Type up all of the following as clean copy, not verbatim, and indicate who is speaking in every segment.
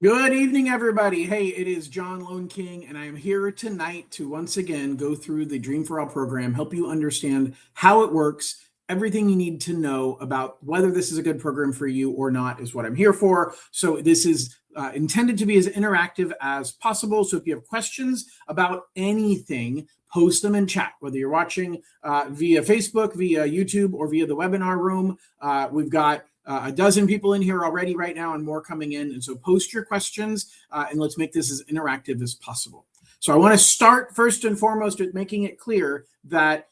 Speaker 1: Good evening, everybody. Hey, it is John Lone King, and I am here tonight to once again go through the Dream for All program, help you understand how it works. Everything you need to know about whether this is a good program for you or not is what I'm here for. So this is intended to be as interactive as possible. So if you have questions about anything, post them in chat, whether you're watching via Facebook, via YouTube, or via the webinar room. We've got a dozen people in here already right now and more coming in. And so post your questions and let's make this as interactive as possible. So I want to start first and foremost with making it clear that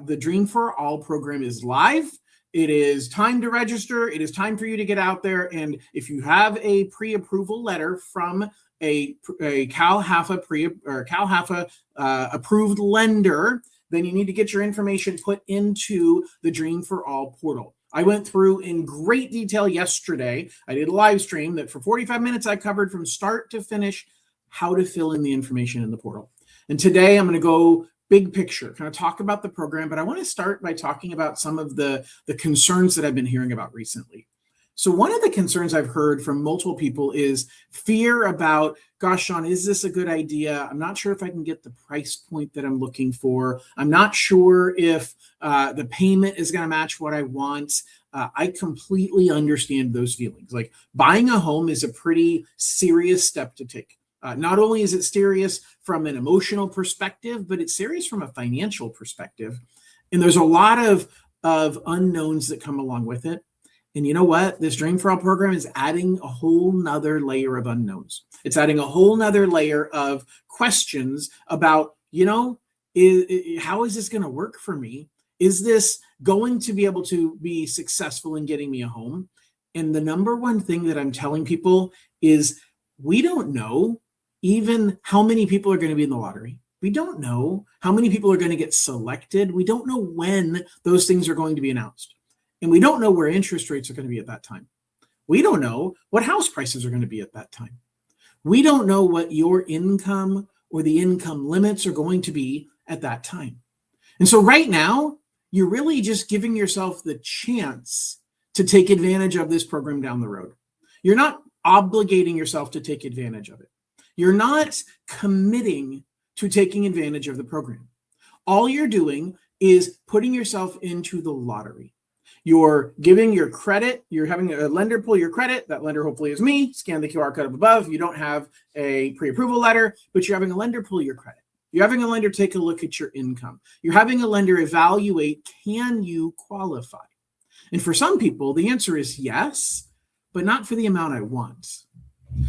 Speaker 1: the Dream for All program is live. It is time to register. It is time for you to get out there. And if you have a pre-approval letter from a Cal HAFA approved lender, then you need to get your information put into the Dream for All portal. I went through in great detail yesterday. I did a live stream that for 45 minutes I covered from start to finish how to fill in the information in the portal. And today I'm going to go big picture, kind of talk about the program, but I want to start by talking about some of the concerns that I've been hearing about recently. So one of the concerns I've heard from multiple people is fear about, gosh, Sean, is this a good idea? I'm not sure if I can get the price point that I'm looking for. I'm not sure if the payment is going to match what I want. I completely understand those feelings. Like buying a home is a pretty serious step to take. Not only is it serious from an emotional perspective, but it's serious from a financial perspective. And there's a lot of unknowns that come along with it. And you know what? This Dream for All program is adding a whole nother layer of unknowns. It's adding a whole nother layer of questions about, how is this going to work for me? Is this going to be able to be successful in getting me a home? And the number one thing that I'm telling people is we don't know even how many people are going to be in the lottery. We don't know how many people are going to get selected. We don't know when those things are going to be announced. And we don't know where interest rates are going to be at that time. We don't know what house prices are going to be at that time. We don't know what your income or the income limits are going to be at that time. And so right now, you're really just giving yourself the chance to take advantage of this program down the road. You're not obligating yourself to take advantage of it. You're not committing to taking advantage of the program. All you're doing is putting yourself into the lottery. You're giving your credit. You're having a lender pull your credit. That lender hopefully is me. Scan the QR code up above. You don't have a pre-approval letter, but you're having a lender pull your credit. You're having a lender take a look at your income. You're having a lender evaluate, can you qualify? And for some people, the answer is yes, but not for the amount I want.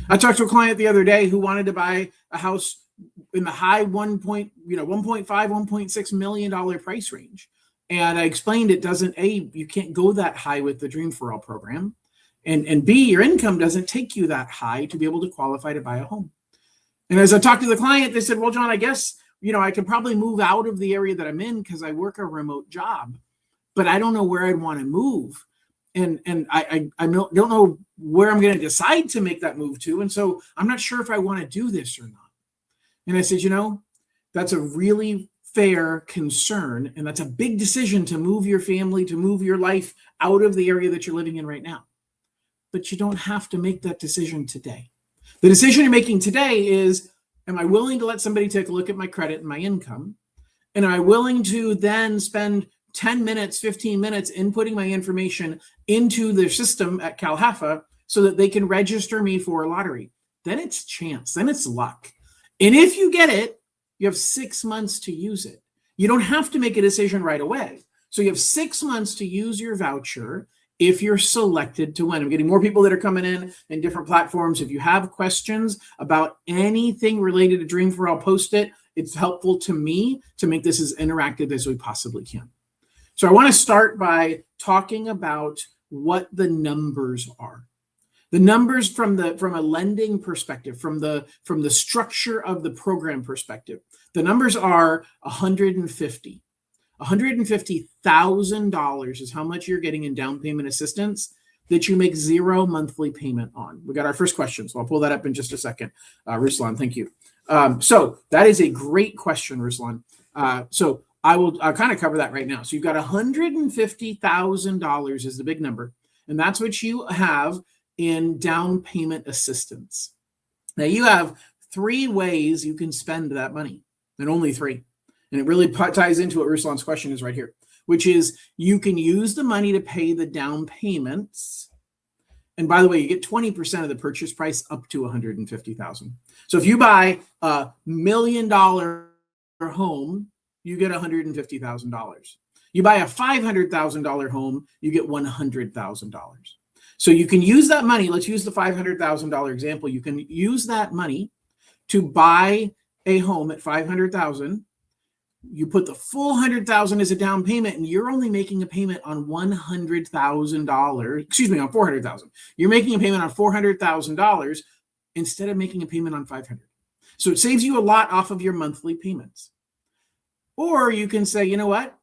Speaker 1: I talked to a client the other day who wanted to buy a house in the high 1.5, $1.6 million price range. And I explained you can't go that high with the Dream for All program. And B, your income doesn't take you that high to be able to qualify to buy a home. And as I talked to the client, they said, well, John, I guess, I could probably move out of the area that I'm in because I work a remote job, but I don't know where I'd want to move. And I don't know where I'm going to decide to make that move to. And so I'm not sure if I want to do this or not. And I said, that's a really fair concern. And that's a big decision to move your family, to move your life out of the area that you're living in right now. But you don't have to make that decision today. The decision you're making today is, am I willing to let somebody take a look at my credit and my income? And am I willing to then spend 10 minutes, 15 minutes inputting my information into their system at Cal HAFA so that they can register me for a lottery? Then it's chance, then it's luck. And if you get it, you have 6 months to use it. You don't have to make a decision right away. So you have 6 months to use your voucher if you're selected to win. I'm getting more people that are coming in different platforms. If you have questions about anything related to Dream for All, post it. It's helpful to me to make this as interactive as we possibly can. So I want to start by talking about what the numbers are. The numbers from a lending perspective, from the structure of the program perspective, the numbers are $150,000 is how much you're getting in down payment assistance that you make 0 monthly payment on. We got our first question, so I'll pull that up in just a second. Ruslan, thank you. So that is a great question, Ruslan. So I'll kind of cover that right now. So you've got $150,000 is the big number, and that's what you have in down payment assistance. Now you have 3 ways you can spend that money, and only 3. And it really ties into what Ruslan's question is right here, which is you can use the money to pay the down payments. And by the way, you get 20% of the purchase price up to $150,000. So if you buy a $1 million home, you get $150,000. You buy a $500,000 home, you get $100,000. So you can use that money. Let's use the $500,000 example. You can use that money to buy a home at $500,000. You put the full $100,000 as a down payment, and you're only making a payment on $100,000. Excuse me, on $400,000. You're making a payment on $400,000 instead of making a payment on $500,000. So it saves you a lot off of your monthly payments. Or you can say, you know what?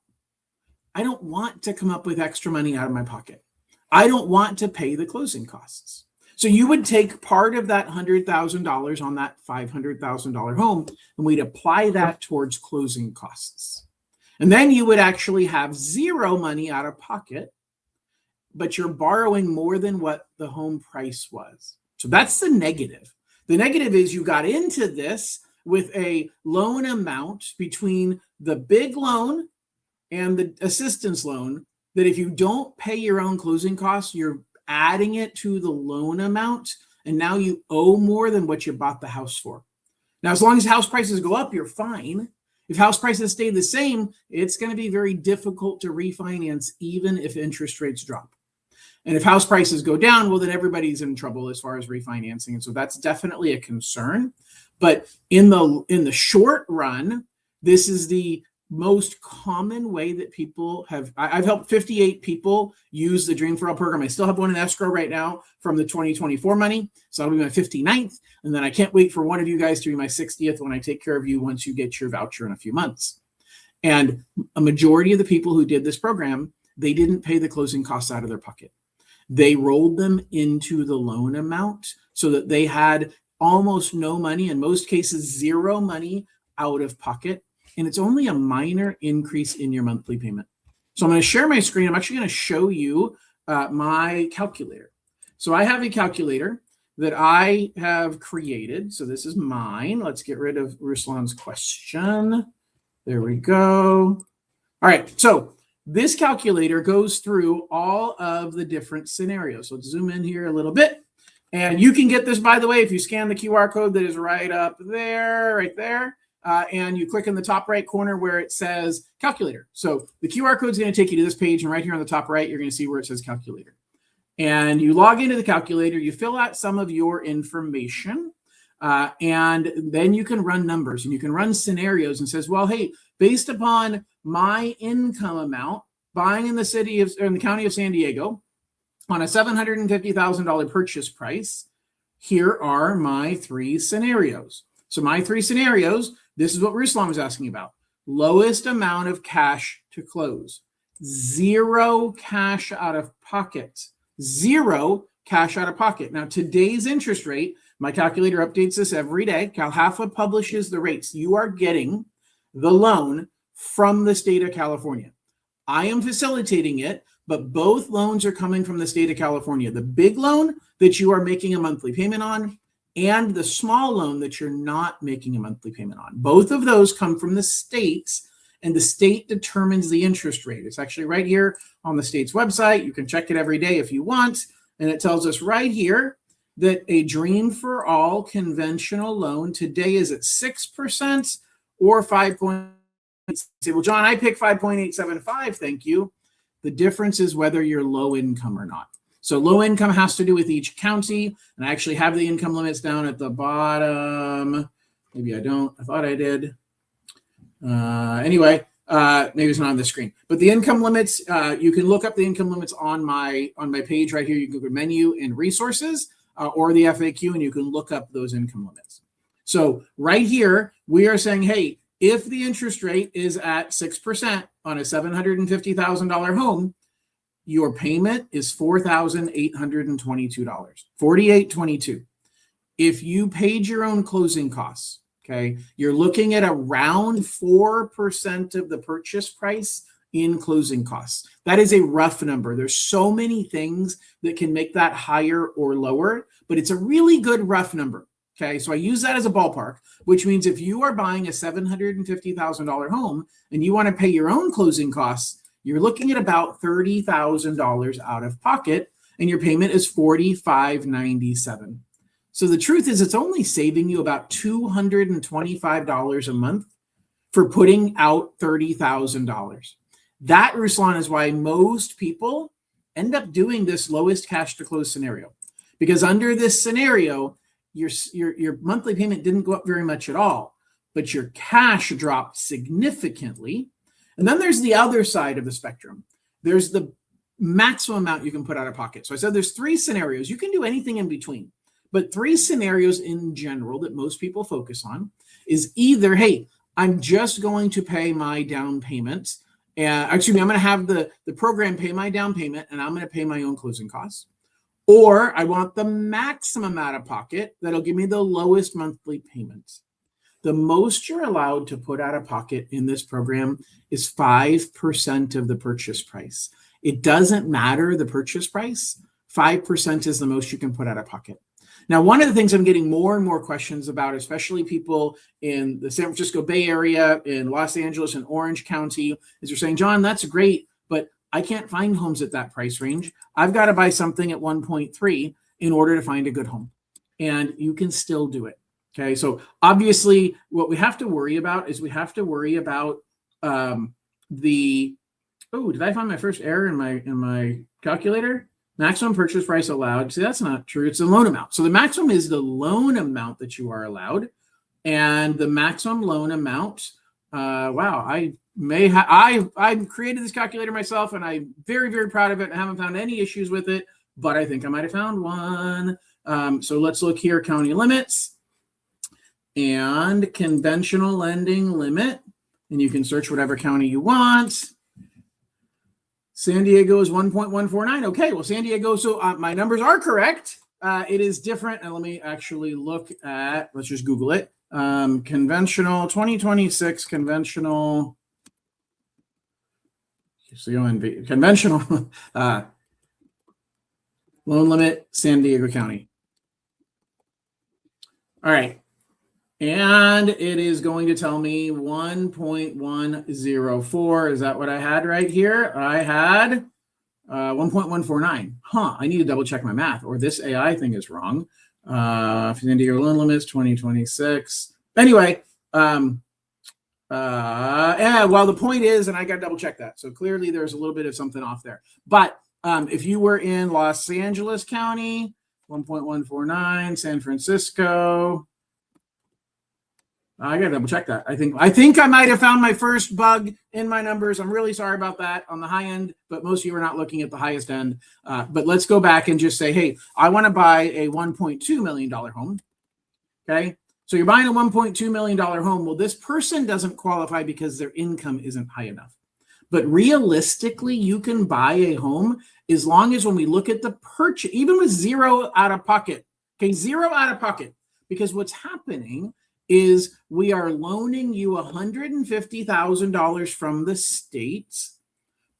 Speaker 1: I don't want to come up with extra money out of my pocket. I don't want to pay the closing costs. So you would take part of that $100,000 on that $500,000 home, and we'd apply that towards closing costs. And then you would actually have 0 money out of pocket, but you're borrowing more than what the home price was. So that's the negative. The negative is you got into this with a loan amount between the big loan and the assistance loan that if you don't pay your own closing costs, you're adding it to the loan amount, and now you owe more than what you bought the house for. Now, as long as house prices go up, you're fine. If house prices stay the same, it's going to be very difficult to refinance even if interest rates drop. And if house prices go down, well, then everybody's in trouble as far as refinancing. And so that's definitely a concern. But in the short run, this is the most common way that people have. I've helped 58 people use the Dream for All program. I still have one in escrow right now from the 2024 money. So that'll be my 59th. And then I can't wait for one of you guys to be my 60th when I take care of you once you get your voucher in a few months. And a majority of the people who did this program, they didn't pay the closing costs out of their pocket. They rolled them into the loan amount so that they had almost no money, in most cases, 0 money out of pocket. And it's only a minor increase in your monthly payment. So I'm going to share my screen. I'm actually going to show you my calculator. So I have a calculator that I have created. So this is mine. Let's get rid of Ruslan's question. There we go. All right. So this calculator goes through all of the different scenarios. So let's zoom in here a little bit. And you can get this, by the way, if you scan the QR code that is right up there, right there. And you click in the top right corner where it says calculator. So the QR code is going to take you to this page, and right here on the top right, you're going to see where it says calculator. And you log into the calculator, you fill out some of your information, and then you can run numbers and you can run scenarios and says, well, hey, based upon my income amount, buying in the county of San Diego on a $750,000 purchase price, here are my 3 scenarios. So my 3 scenarios, this is what Ruslan was asking about. Lowest amount of cash to close. 0 cash out of pocket. 0 cash out of pocket. Now, today's interest rate, my calculator updates this every day. CalHAFA publishes the rates. You are getting the loan from the state of California. I am facilitating it, but both loans are coming from the state of California. The big loan that you are making a monthly payment on, and the small loan that you're not making a monthly payment on. Both of those come from the states, and the state determines the interest rate. It's actually right here on the state's website. You can check it every day if you want. And it tells us right here that a Dream for All conventional loan today is at 6% or 5.8. Say, well, John, I pick 5.875. Thank you. The difference is whether you're low income or not. So low income has to do with each county, and I actually have the income limits down at the bottom. Maybe I don't. I thought I did. Anyway, maybe it's not on the screen. But the income limits, you can look up the income limits on my page right here. You can go to menu and resources or the FAQ, and you can look up those income limits. So right here, we are saying, hey, if the interest rate is at 6% on a $750,000 home, your payment is $4,822, $4,822. If you paid your own closing costs, okay, you're looking at around 4% of the purchase price in closing costs. That is a rough number. There's so many things that can make that higher or lower, but it's a really good rough number. Okay, so I use that as a ballpark, which means if you are buying a $750,000 home and you want to pay your own closing costs, you're looking at about $30,000 out of pocket, and your payment is $45.97. So the truth is, it's only saving you about $225 a month for putting out $30,000. That, Ruslan, is why most people end up doing this lowest cash to close scenario, because under this scenario, your monthly payment didn't go up very much at all, but your cash dropped significantly. And then there's the other side of the spectrum. There's the maximum amount you can put out of pocket. So I said there's three scenarios. You can do anything in between, but three scenarios in general that most people focus on is either, hey, I'm just going to pay my down payment. I'm going to have the program pay my down payment, and I'm going to pay my own closing costs. Or I want the maximum out of pocket that'll give me the lowest monthly payments. The most you're allowed to put out of pocket in this program is 5% of the purchase price. It doesn't matter the purchase price. 5% is the most you can put out of pocket. Now, one of the things I'm getting more and more questions about, especially people in the San Francisco Bay Area, in Los Angeles and Orange County, is they're saying, John, that's great, but I can't find homes at that price range. I've got to buy something at 1.3 in order to find a good home. And you can still do it. Okay. So obviously what we have to worry about is we have to worry about did I find my first error in my calculator? Maximum purchase price allowed. See, that's not true. It's the loan amount. So the maximum is the loan amount that you are allowed. And the maximum loan amount, I created this calculator myself, and I'm very, very proud of it. I haven't found any issues with it, but I think I might have found one. So let's look here, county limits and conventional lending limit. And you can search whatever county you want. San Diego is 1.149. Okay, well, San Diego, so my numbers are correct. It is different. And let me actually look at, let's just Google it. Conventional 2026 conventional. Conventional loan limit, San Diego County. All right. And it is going to tell me 1.104. Is that what I had right here? I had 1.149. I need to double check my math, or this AI thing is wrong. San Diego loan limits 2026. Anyway, well, the point is, and I got to double check that. So clearly there's a little bit of something off there. But if you were in Los Angeles County, 1.149, San Francisco, I got to double check that. I think I might have found my first bug in my numbers. I'm really sorry about that on the high end, but most of you are not looking at the highest end. But let's go back and just say, hey, I want to buy a $1.2 million home. Okay. So you're buying a $1.2 million home. Well, this person doesn't qualify because their income isn't high enough. But realistically, you can buy a home as long as when we look at the purchase, even with zero out of pocket, okay, zero out of pocket, because what's happening is we are loaning you $150,000 from the state.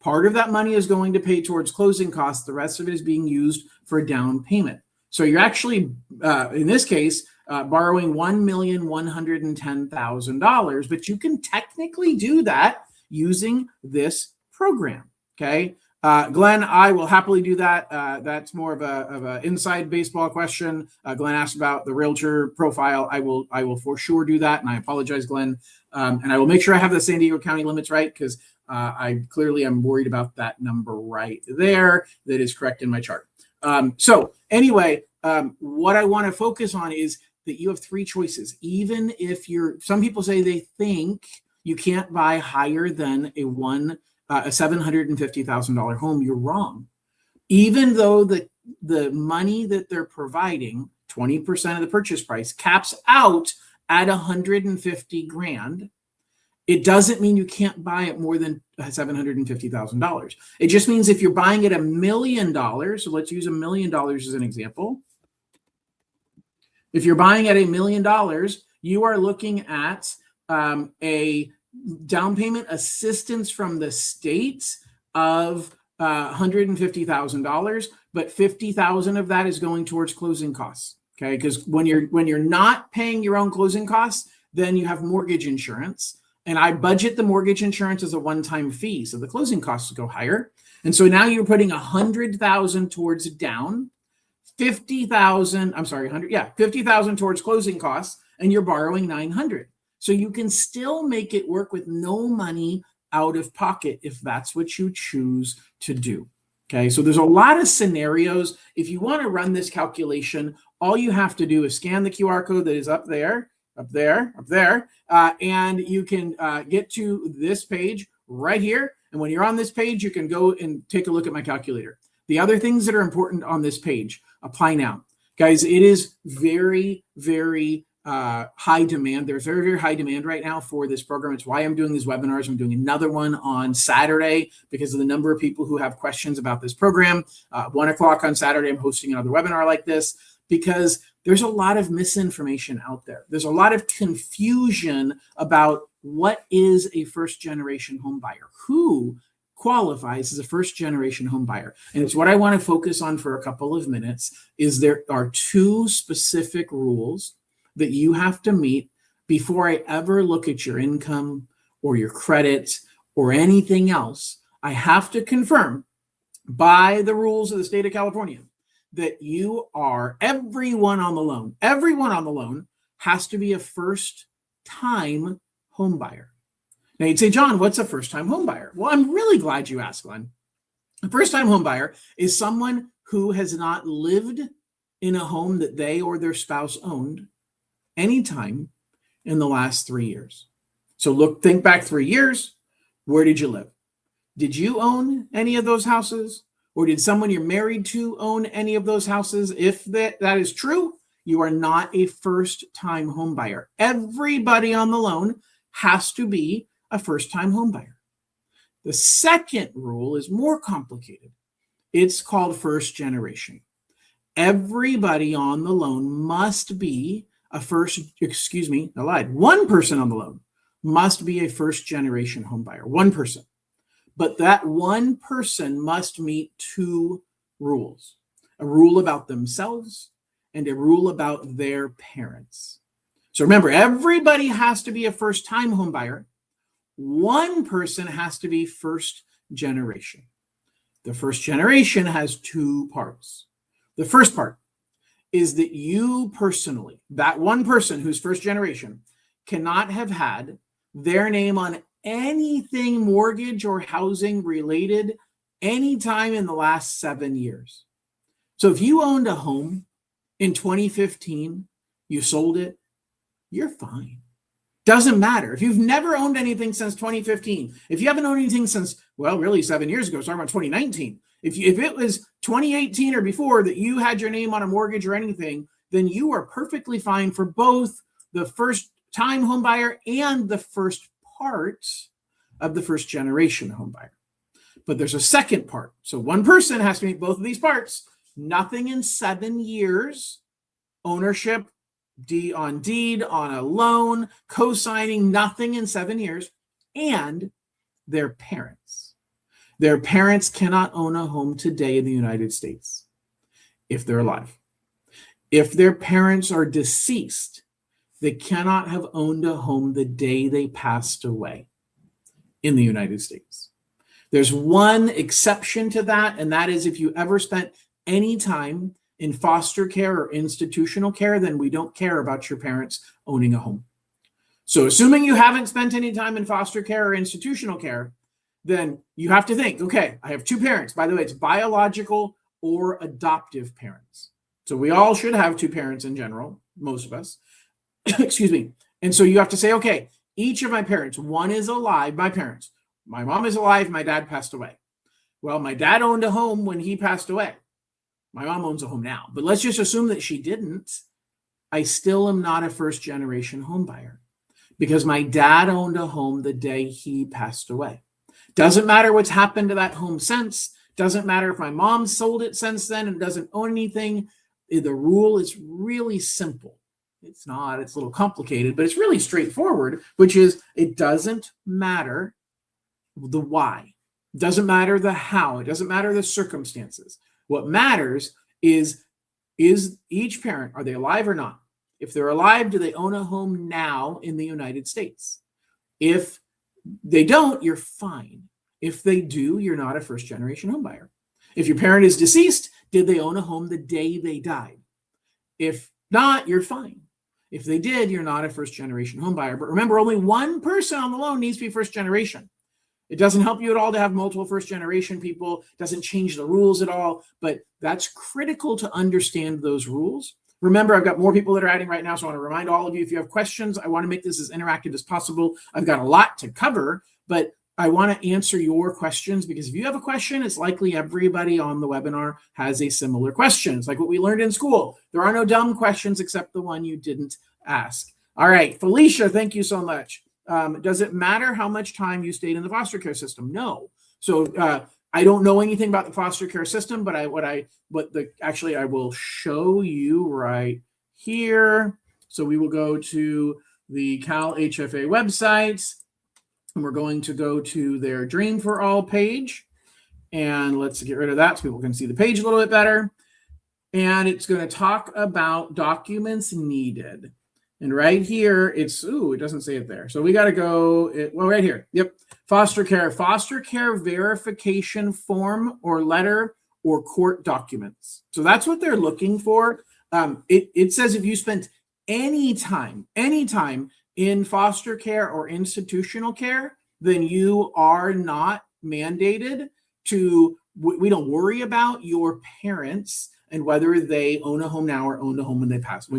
Speaker 1: Part of that money is going to pay towards closing costs. The rest of it is being used for a down payment. So you're actually, in this case, borrowing $1,110,000, but you can technically do that using this program. Okay. Glenn, I will happily do that. That's more of a inside baseball question. Glenn asked about the realtor profile. I will for sure do that. And I apologize, Glenn. And I will make sure I have the San Diego County limits right, because I clearly am worried about that number right there. That is correct in my chart. So anyway, what I want to focus on is that you have three choices. Even if some people say they think you can't buy higher than a $750,000 home, you're wrong. Even though the money that they're providing, 20% of the purchase price, caps out at $150,000, it doesn't mean you can't buy it more than $750,000. It just means if you're buying it $1 million, so let's use $1 million as an example. If you're buying at $1 million, you are looking at a down payment assistance from the state of $150,000, but $50,000 of that is going towards closing costs. Okay, because when you're not paying your own closing costs, then you have mortgage insurance. And I budget the mortgage insurance as a one-time fee, so the closing costs go higher. And so now you're putting $100,000 towards a down, 50,000. I'm sorry, 100. Yeah, 50,000 towards closing costs, and you're borrowing 900. So you can still make it work with no money out of pocket if that's what you choose to do. Okay, so there's a lot of scenarios. If you want to run this calculation, all you have to do is scan the QR code that is up there, and you can get to this page right here. And when you're on this page, you can go and take a look at my calculator. The other things that are important on this page, apply now. Guys, it is very, very high demand. There's very, very high demand right now for this program. It's why I'm doing these webinars. I'm doing another one on Saturday because of the number of people who have questions about this program. 1 o'clock on Saturday, I'm hosting another webinar like this because there's a lot of misinformation out there. There's a lot of confusion about what is a first-generation home buyer, who qualifies as a first-generation home buyer. And it's what I want to focus on for a couple of minutes is there are 2 specific rules that you have to meet before I ever look at your income or your credit or anything else. I have to confirm by the rules of the state of California that you are, everyone on the loan has to be a first-time home buyer. Now you'd say, John, what's a first-time home buyer? Well, I'm really glad you asked, Glenn. A first-time home buyer is someone who has not lived in a home that they or their spouse owned anytime in the last 3 years. So think back 3 years. Where did you live? Did you own any of those houses? Or did someone you're married to own any of those houses? If that is true, you are not a first-time home buyer. Everybody on the loan has to be a first-time home buyer. The second rule is more complicated. It's called first generation. Everybody on the loan must be one person on the loan must be a first-generation home buyer, one person. But that one person must meet 2 rules, a rule about themselves and a rule about their parents. So remember, everybody has to be a first-time home buyer. One person has to be first generation. The first generation has 2 parts. The first part is that you personally, that one person who's first generation, cannot have had their name on anything mortgage or housing related anytime in the last 7 years. So if you owned a home in 2015, you sold it, you're fine. Doesn't matter. If you've never owned anything since 2015, if you haven't owned anything since, well, really 7 years ago, starting about 2019, if it was 2018 or before that you had your name on a mortgage or anything, then you are perfectly fine for both the first time home buyer and the first part of the first generation home buyer. But there's a second part. So one person has to meet both of these parts. Nothing in 7 years, ownership, deed on a loan, co-signing, nothing in 7 years, and their parents. Their parents cannot own a home today in the United States if they're alive. If their parents are deceased, they cannot have owned a home the day they passed away in the United States. There's one exception to that, and that is if you ever spent any time in foster care or institutional care, then we don't care about your parents owning a home. So assuming you haven't spent any time in foster care or institutional care, then you have to think, okay, I have 2 parents. By the way, it's biological or adoptive parents. So we all should have 2 parents in general, most of us. Excuse me. And so you have to say, okay, each of my parents, one is alive, my parents. My mom is alive, my dad passed away. Well, my dad owned a home when he passed away. My mom owns a home now, but let's just assume that she didn't. I still am not a first generation home buyer because my dad owned a home the day he passed away. Doesn't matter what's happened to that home since. Doesn't matter if my mom sold it since then and doesn't own anything. The rule is really simple. It's not, it's a little complicated, but it's really straightforward, which is it doesn't matter the why. It doesn't matter the how. It doesn't matter the circumstances. What matters is is each parent, are they alive or not? If they're alive, do they own a home now in the United States? If they don't, you're fine. If they do, you're not a first-generation home buyer. If your parent is deceased, did they own a home the day they died? If not, you're fine. If they did, you're not a first-generation home buyer. But remember, only one person on the loan needs to be first generation. It doesn't help you at all to have multiple first-generation people. It doesn't change the rules at all. But that's critical to understand those rules. Remember, I've got more people that are adding right now, so I want to remind all of you, if you have questions, I want to make this as interactive as possible. I've got a lot to cover, but I want to answer your questions, because if you have a question, it's likely everybody on the webinar has a similar question. It's like what we learned in school. There are no dumb questions except the one you didn't ask. All right, Felicia, thank you so much. Does it matter how much time you stayed in the foster care system? No. So I don't know anything about the foster care system, but I will show you right here. So we will go to the Cal HFA website, and we're going to go to their Dream for All page. And let's get rid of that so people can see the page a little bit better. And it's going to talk about documents needed. And right here, it doesn't say it there. So we got to go, right here. Yep. Foster care verification form or letter or court documents. So that's what they're looking for. It says if you spent any time in foster care or institutional care, then you are not mandated to, we don't worry about your parents and whether they own a home now or owned a home when they passed,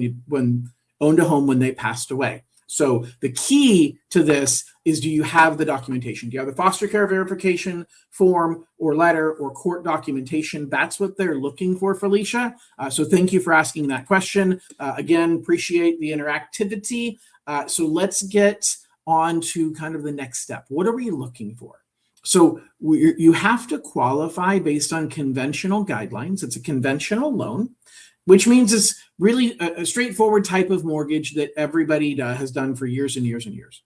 Speaker 1: owned a home when they passed away. So the key to this is, do you have the documentation? Do you have the foster care verification form or letter or court documentation? That's what they're looking for, Felicia. So thank you for asking that question. Again, appreciate the interactivity. So let's get on to kind of the next step. What are we looking for? So you have to qualify based on conventional guidelines. It's a conventional loan, which means it's really a straightforward type of mortgage that everybody has done for years and years and years.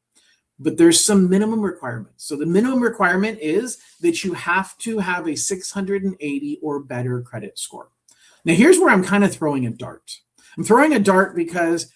Speaker 1: But there's some minimum requirements. So the minimum requirement is that you have to have a 680 or better credit score. Now, here's where I'm kind of throwing a dart. I'm throwing a dart because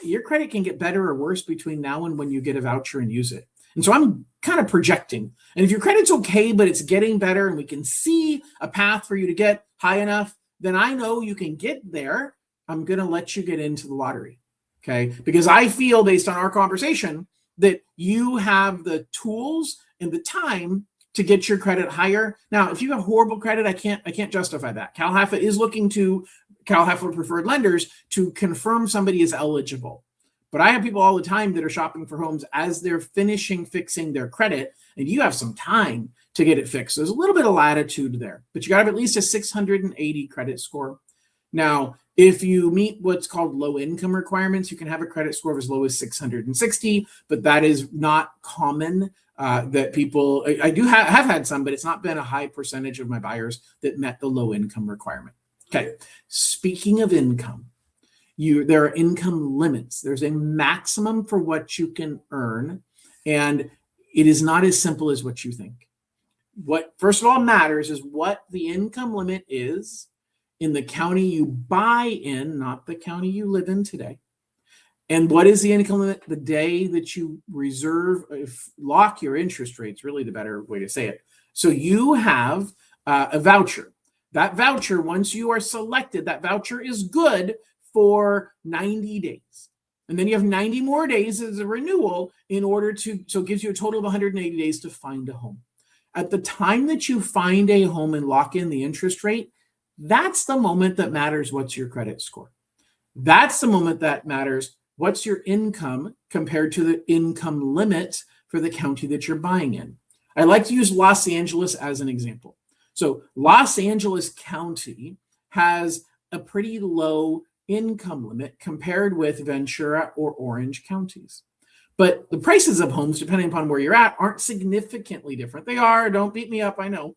Speaker 1: your credit can get better or worse between now and when you get a voucher and use it. And so I'm kind of projecting. And if your credit's okay, but it's getting better and we can see a path for you to get high enough, then I know you can get there. I'm going to let you get into the lottery, okay? Because I feel, based on our conversation, that you have the tools and the time to get your credit higher. Now, if you have horrible credit, I can't justify that. CalHFA is looking to CalHFA preferred lenders to confirm somebody is eligible. But I have people all the time that are shopping for homes as they're fixing their credit, and you have some time to get it fixed. There's a little bit of latitude there, but you got to have at least a 680 credit score. Now, if you meet what's called low income requirements, you can have a credit score of as low as 660, but that is not common. That people, I do have had some, but it's not been a high percentage of my buyers that met the low income requirement. Okay, speaking of income, there are income limits. There's a maximum for what you can earn, and it is not as simple as what you think. What first of all matters is what the income limit is in the county you buy in, not the county you live in today. And what is the income limit the day that you lock your interest rates, really the better way to say it. So you have a voucher. That voucher, once you are selected, that voucher is good for 90 days. And then you have 90 more days as a renewal so it gives you a total of 180 days to find a home. At the time that you find a home and lock in the interest rate, that's the moment that matters what's your credit score. That's the moment that matters what's your income compared to the income limit for the county that you're buying in. I like to use Los Angeles as an example. So Los Angeles County has a pretty low income limit compared with Ventura or Orange counties. But the prices of homes, depending upon where you're at, aren't significantly different. They are, don't beat me up, I know.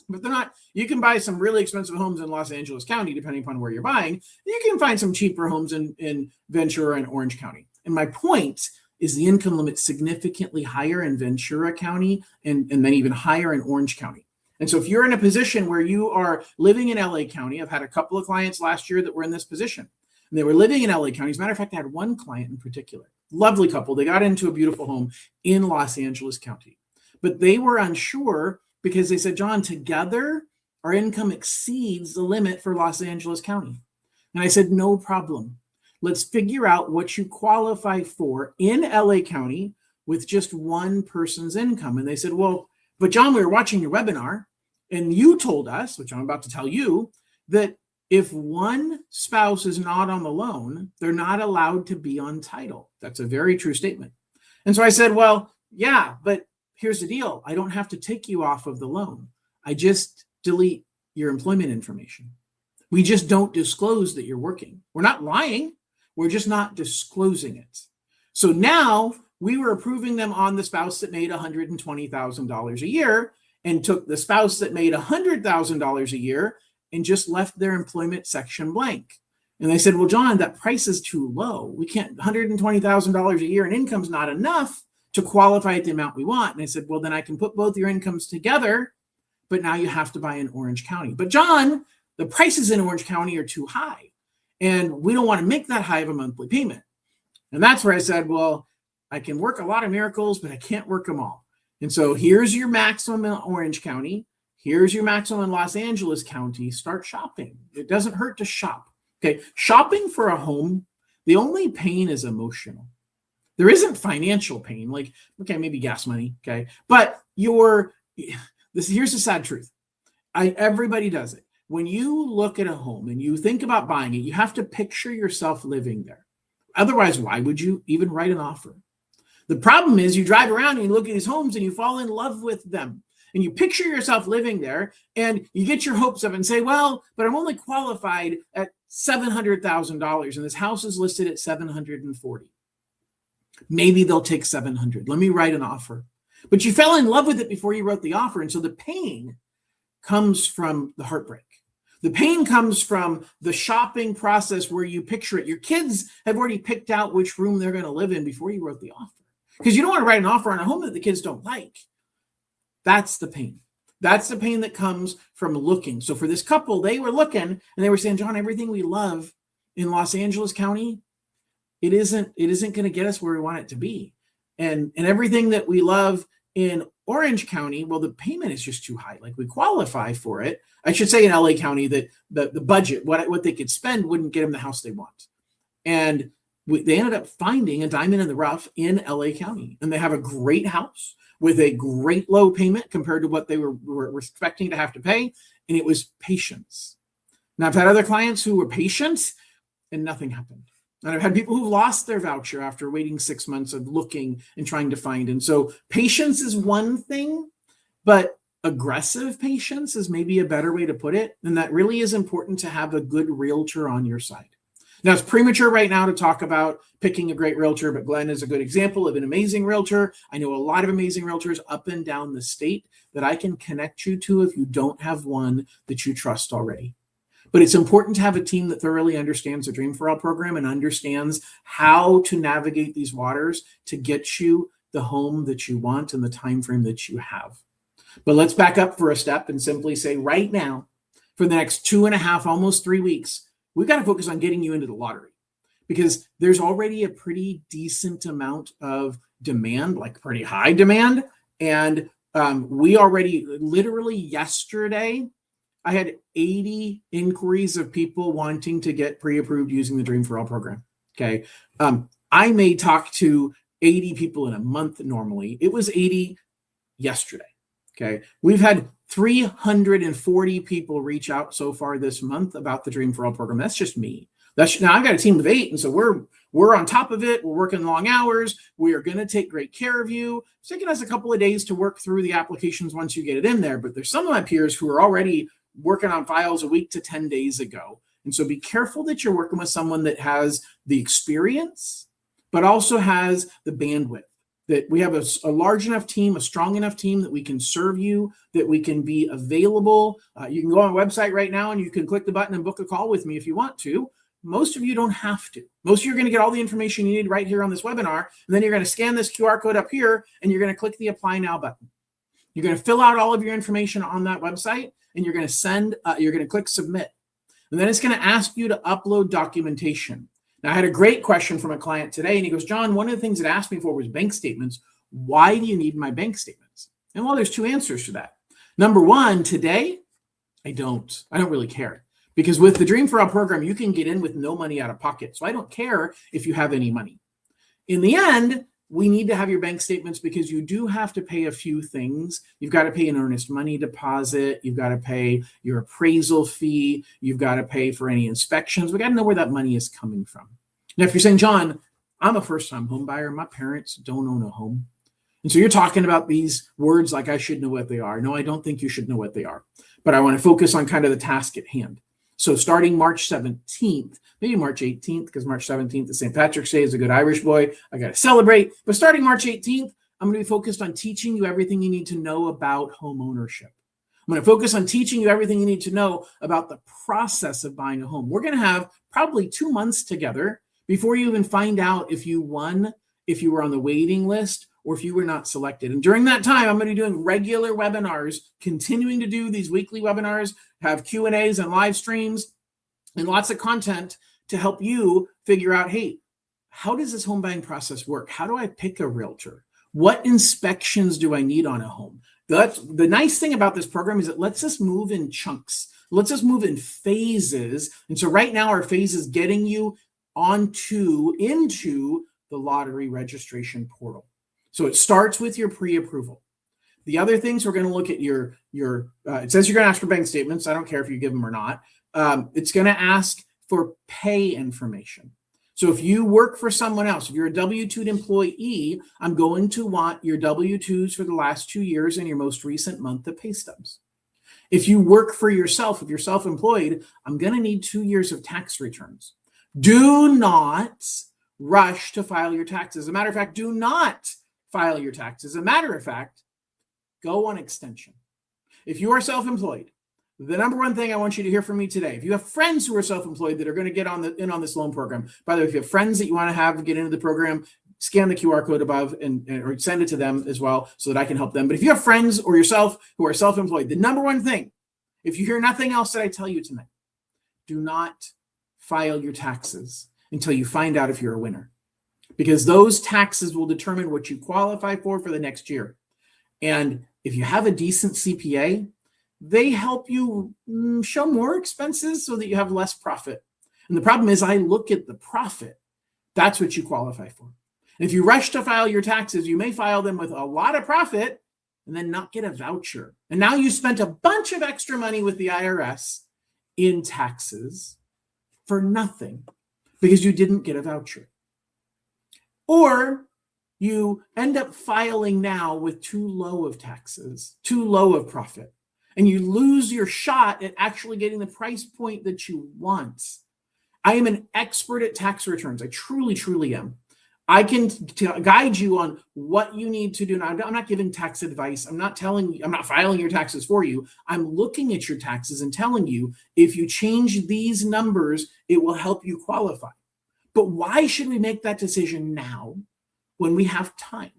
Speaker 1: But they're not. You can buy some really expensive homes in Los Angeles County, depending upon where you're buying. You can find some cheaper homes in Ventura and Orange County. And my point is the income limit significantly higher in Ventura County and then even higher in Orange County. And so if you're in a position where you are living in LA County, I've had a couple of clients last year that were in this position. And they were living in LA County. As a matter of fact, I had one client in particular, lovely couple. They got into a beautiful home in Los Angeles County. But they were unsure because they said, John, together our income exceeds the limit for Los Angeles County. And I said, no problem. Let's figure out what you qualify for in LA County with just one person's income. And they said, well, but John, we were watching your webinar and you told us, which I'm about to tell you, that if one spouse is not on the loan, they're not allowed to be on title. That's a very true statement. And so I said, well, yeah, but here's the deal. I don't have to take you off of the loan. I just delete your employment information. We just don't disclose that you're working. We're not lying. We're just not disclosing it. So now we were approving them on the spouse that made $120,000 a year and took the spouse that made $100,000 a year and just left their employment section blank. And they said, well, John, that price is too low. We can't, $120,000 a year in income's not enough to qualify at the amount we want. And I said, well, then I can put both your incomes together, but now you have to buy in Orange County. But John, the prices in Orange County are too high, and we don't want to make that high of a monthly payment. And that's where I said, well, I can work a lot of miracles, but I can't work them all. And so here's your maximum in Orange County. Here's your maximum in Los Angeles County. Start shopping. It doesn't hurt to shop. Okay, shopping for a home, the only pain is emotional. There isn't financial pain, like, okay, maybe gas money, okay? But here's the sad truth. Everybody does it. When you look at a home and you think about buying it, you have to picture yourself living there. Otherwise, why would you even write an offer? The problem is you drive around and you look at these homes and you fall in love with them. And you picture yourself living there and you get your hopes up and say, well, but I'm only qualified at $700,000 and this house is listed at $740,000. Maybe they'll take $700,000. Let me write an offer. But you fell in love with it before you wrote the offer. And so the pain comes from the heartbreak. The pain comes from the shopping process where you picture it. Your kids have already picked out which room they're going to live in before you wrote the offer. Because you don't want to write an offer on a home that the kids don't like. That's the pain. That's the pain that comes from looking. So for this couple, they were looking and they were saying, John, everything we love in Los Angeles County, it isn't going to get us where we want it to be. And everything that we love in Orange County, well, the payment is just too high. Like we qualify for it. I should say in LA County that the budget, what they could spend wouldn't get them the house they want. And they ended up finding a diamond in the rough in LA County. And they have a great house with a great low payment compared to what they were expecting to have to pay. And it was patience. Now, I've had other clients who were patient and nothing happened. And I've had people who lost their voucher after waiting 6 months of looking and trying to find. And so patience is one thing, but aggressive patience is maybe a better way to put it. And that really is important to have a good realtor on your side. Now, it's premature right now to talk about picking a great realtor, but Glenn is a good example of an amazing realtor. I know a lot of amazing realtors up and down the state that I can connect you to if you don't have one that you trust already. But it's important to have a team that thoroughly understands the Dream for All program and understands how to navigate these waters to get you the home that you want and the time frame that you have. But let's back up for a step and simply say right now, for the next 2.5, almost 3 weeks, we've got to focus on getting you into the lottery because there's already a pretty decent amount of demand, like pretty high demand. And we already, literally yesterday, I had 80 inquiries of people wanting to get pre-approved using the Dream for All program. Okay. I may talk to 80 people in a month normally. It was 80 yesterday. Okay. We've had 340 people reach out so far this month about the Dream for All program. That's just me. Now I've got a team of 8. And so we're on top of it. We're working long hours. We are going to take great care of you. It's taking us a couple of days to work through the applications once you get it in there. But there's some of my peers who are already working on files a week to 10 days ago. And so be careful that you're working with someone that has the experience, but also has the bandwidth, that we have a large enough team, a strong enough team that we can serve you, that we can be available. You can go on our website right now and you can click the button and book a call with me if you want to. Most of you don't have to. Most of you are going to get all the information you need right here on this webinar. And then you're going to scan this QR code up here and you're going to click the Apply Now button. You're going to fill out all of your information on that website, and you're going to click submit. And then it's going to ask you to upload documentation. Now, I had a great question from a client today, and he goes, John, one of the things it asked me for was bank statements. Why do you need my bank statements? And well, there's two answers to that. Number one, today, I don't really care. Because with the Dream for All program, you can get in with no money out of pocket. So I don't care if you have any money. In the end, we need to have your bank statements because you do have to pay a few things. You've got to pay an earnest money deposit. You've got to pay your appraisal fee. You've got to pay for any inspections. We got to know where that money is coming from. Now, if you're saying, John, I'm a first-time home buyer. My parents don't own a home. And so you're talking about these words like I should know what they are. No, I don't think you should know what they are. But I want to focus on kind of the task at hand. So starting March 17th, maybe March 18th, because March 17th is St. Patrick's Day, is a good Irish boy. I got to celebrate. But starting March 18th, I'm going to be focused on teaching you everything you need to know about home ownership. I'm going to focus on teaching you everything you need to know about the process of buying a home. We're going to have probably 2 months together before you even find out if you won, if you were on the waiting list, or if you were not selected. And during that time, I'm going to be doing regular webinars, continuing to do these weekly webinars, have Q&As and live streams, and lots of content to help you figure out, hey, how does this home buying process work? How do I pick a realtor? What inspections do I need on a home? The nice thing about this program is it lets us move in chunks. It lets us move in phases. And so right now, our phase is getting you into the lottery registration portal. So it starts with your pre-approval. The other things we're going to look at it says you're going to ask for bank statements. I don't care if you give them or not. It's going to ask for pay information. So if you work for someone else, if you're a W-2 employee, I'm going to want your W-2s for the last 2 years and your most recent month of pay stubs. If you work for yourself, if you're self-employed, I'm going to need 2 years of tax returns. Do not rush to file your taxes. As a matter of fact, do not file your taxes. As a matter of fact, go on extension. If you are self-employed, the number one thing I want you to hear from me today, if you have friends who are self-employed that are going to get in on this loan program, by the way, if you have friends that you want to have get into the program, scan the QR code above or send it to them as well so that I can help them. But if you have friends or yourself who are self-employed, the number one thing, if you hear nothing else that I tell you tonight, do not file your taxes until you find out if you're a winner. Because those taxes will determine what you qualify for the next year. And if you have a decent CPA, they help you show more expenses so that you have less profit. And the problem is I look at the profit. That's what you qualify for. And if you rush to file your taxes, you may file them with a lot of profit and then not get a voucher. And now you spent a bunch of extra money with the IRS in taxes for nothing because you didn't get a voucher. Or you end up filing now with too low of taxes, too low of profit, and you lose your shot at actually getting the price point that you want. I am an expert at tax returns. I truly, truly am. I can guide you on what you need to do. Now, I'm not giving tax advice. I'm not filing your taxes for you. I'm looking at your taxes and telling you if you change these numbers, it will help you qualify. But why should we make that decision now when we have time?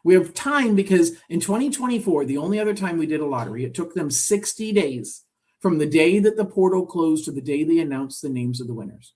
Speaker 1: We have time because in 2024, the only other time we did a lottery, it took them 60 days from the day that the portal closed to the day they announced the names of the winners.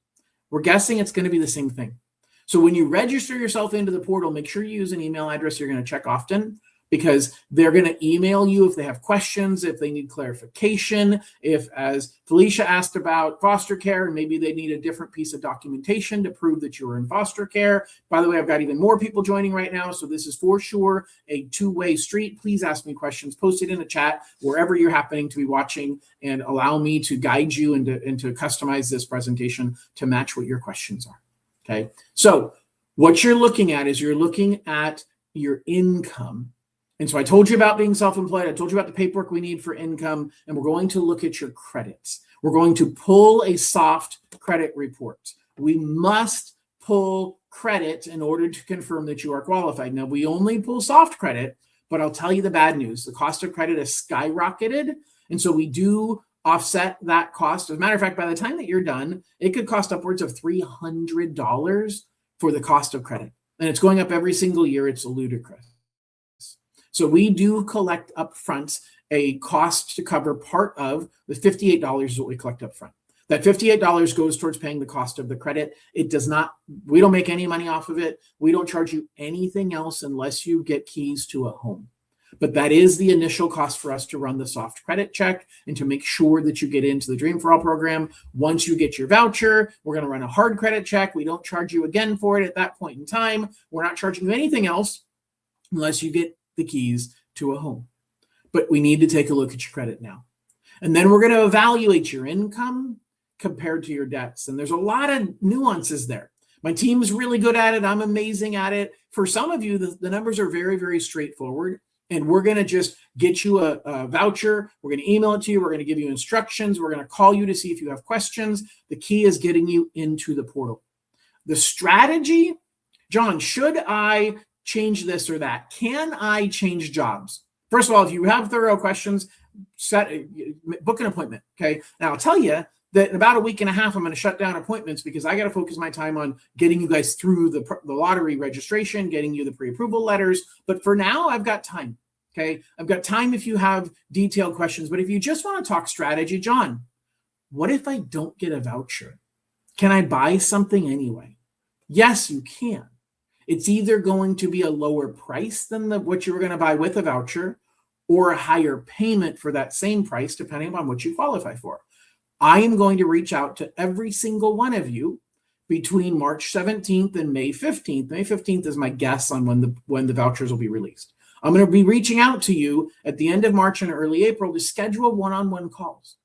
Speaker 1: We're guessing it's going to be the same thing. So when you register yourself into the portal, make sure you use an email address you're going to check often, because they're going to email you if they have questions, if they need clarification, if, as Felicia asked about foster care, and maybe they need a different piece of documentation to prove that you're in foster care. By the way, I've got even more people joining right now, so this is for sure a two-way street. Please ask me questions, post it in the chat wherever you're happening to be watching, and allow me to guide you and to customize this presentation to match what your questions are. Okay, so what you're looking at is you're looking at your income. And so I told you about being self-employed. I told you about the paperwork we need for income, and we're going to look at your credits. We're going to pull a soft credit report. We must pull credit in order to confirm that you are qualified. Now, we only pull soft credit, but I'll tell you the bad news. The cost of credit has skyrocketed, and so we do offset that cost. As a matter of fact, by the time that you're done, it could cost upwards of $300 for the cost of credit. And it's going up every single year. It's ludicrous. So we do collect upfront a cost to cover part of the $58 is what we collect upfront. That $58 goes towards paying the cost of the credit. It does not, we don't make any money off of it. We don't charge you anything else unless you get keys to a home. But that is the initial cost for us to run the soft credit check and to make sure that you get into the Dream for All program. Once you get your voucher, we're going to run a hard credit check. We don't charge you again for it at that point in time. We're not charging you anything else unless you get the keys to a home. But we need to take a look at your credit now. And then we're going to evaluate your income compared to your debts. And there's a lot of nuances there. My team's really good at it. I'm amazing at it. For some of you, the numbers are very, very straightforward. And we're going to just get you a voucher. We're going to email it to you. We're going to give you instructions. We're going to call you to see if you have questions. The key is getting you into the portal. The strategy, John, should I change this or that? Can I change jobs? First of all, if you have thorough questions, book an appointment. Okay. Now I'll tell you that in about a week and a half, I'm going to shut down appointments because I got to focus my time on getting you guys through the lottery registration, getting you the pre-approval letters. But for now, I've got time. Okay. I've got time if you have detailed questions. But if you just want to talk strategy, John, what if I don't get a voucher? Can I buy something anyway? Yes, you can. It's either going to be a lower price than what you were going to buy with a voucher or a higher payment for that same price, depending on what you qualify for. I am going to reach out to every single one of you between March 17th and May 15th. May 15th is my guess on when the vouchers will be released. I'm going to be reaching out to you at the end of March and early April to schedule one-on-one calls,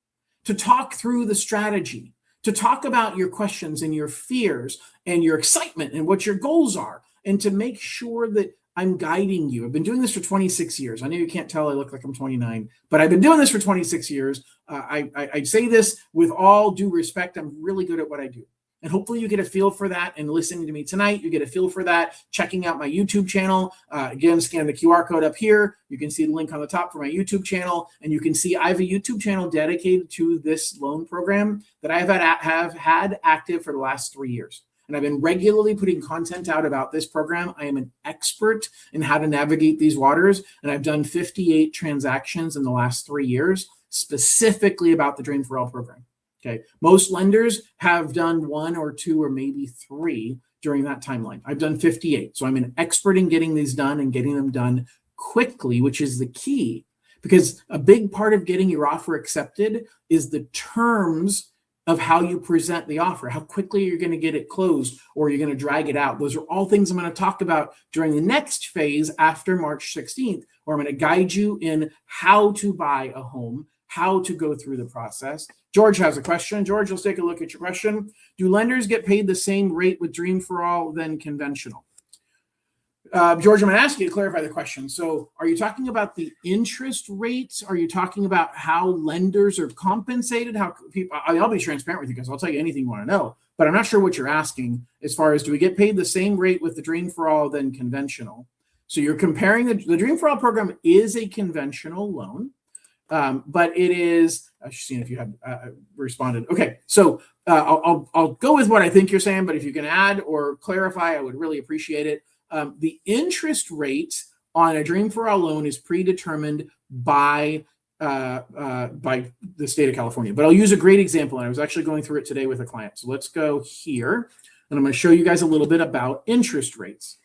Speaker 1: to talk through the strategy, to talk about your questions and your fears and your excitement and what your goals are, and to make sure that I'm guiding you. I've been doing this for 26 years. I know you can't tell I look like I'm 29, but I've been doing this for 26 years. I say this with all due respect. I'm really good at what I do. And hopefully you get a feel for that. And listening to me tonight, you get a feel for that. Checking out my YouTube channel. Again, scan the QR code up here. You can see the link on the top for my YouTube channel. And you can see I have a YouTube channel dedicated to this loan program that I have had active for the last 3 years. And I've been regularly putting content out about this program. I am an expert in how to navigate these waters. And I've done 58 transactions in the last 3 years, specifically about the Dream for All program. Okay. Most lenders have done 1 or 2 or maybe 3 during that timeline. I've done 58. So I'm an expert in getting these done and getting them done quickly, which is the key. Because a big part of getting your offer accepted is the terms of how you present the offer, how quickly you're going to get it closed, or you're going to drag it out. Those are all things I'm going to talk about during the next phase after March 16th, where I'm going to guide you in how to buy a home, how to go through the process. George has a question. George, let's take a look at your question. Do lenders get paid the same rate with Dream for All than conventional? George, I'm going to ask you to clarify the question. So are you talking about the interest rates? Are you talking about how lenders are compensated? How people, I'll be transparent with you guys. I'll tell you anything you want to know, but I'm not sure what you're asking as far as do we get paid the same rate with the Dream for All than conventional? So you're comparing the Dream for All program is a conventional loan, but it is, I should see if you have responded. Okay, so I'll go with what I think you're saying, but if you can add or clarify, I would really appreciate it. The interest rate on a Dream for All loan is predetermined by the state of California. But I'll use a great example, and I was actually going through it today with a client. So let's go here, and I'm going to show you guys a little bit about interest rates.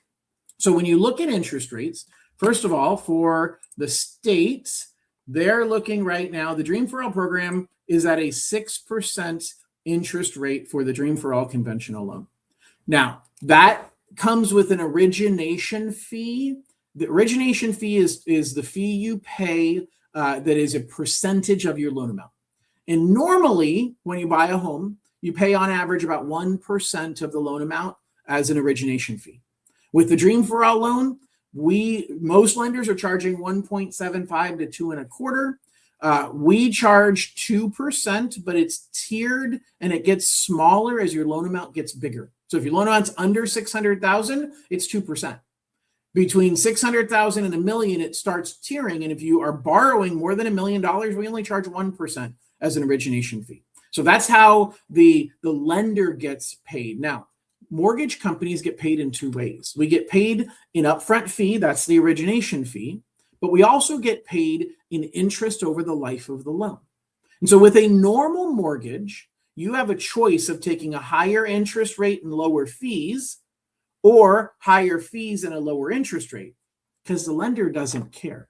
Speaker 1: So when you look at interest rates, first of all, for the states, they're looking right now, the Dream for All program is at a 6% interest rate for the Dream for All conventional loan. Now, that comes with an origination fee. The origination fee is the fee you pay that is a percentage of your loan amount. And normally, when you buy a home, you pay on average about 1% of the loan amount as an origination fee. With the Dream for All loan, most lenders are charging 1.75 to 2.25. We charge 2%, but it's tiered and it gets smaller as your loan amount gets bigger. So if your loan amount's under 600,000, it's 2%. Between 600,000 and $1 million, it starts tiering. And if you are borrowing more than $1 million, we only charge 1% as an origination fee. So that's how the lender gets paid. Now, mortgage companies get paid in 2 ways. We get paid an upfront fee, that's the origination fee, but we also get paid in interest over the life of the loan. And so with a normal mortgage, you have a choice of taking a higher interest rate and lower fees, or higher fees and a lower interest rate, because the lender doesn't care.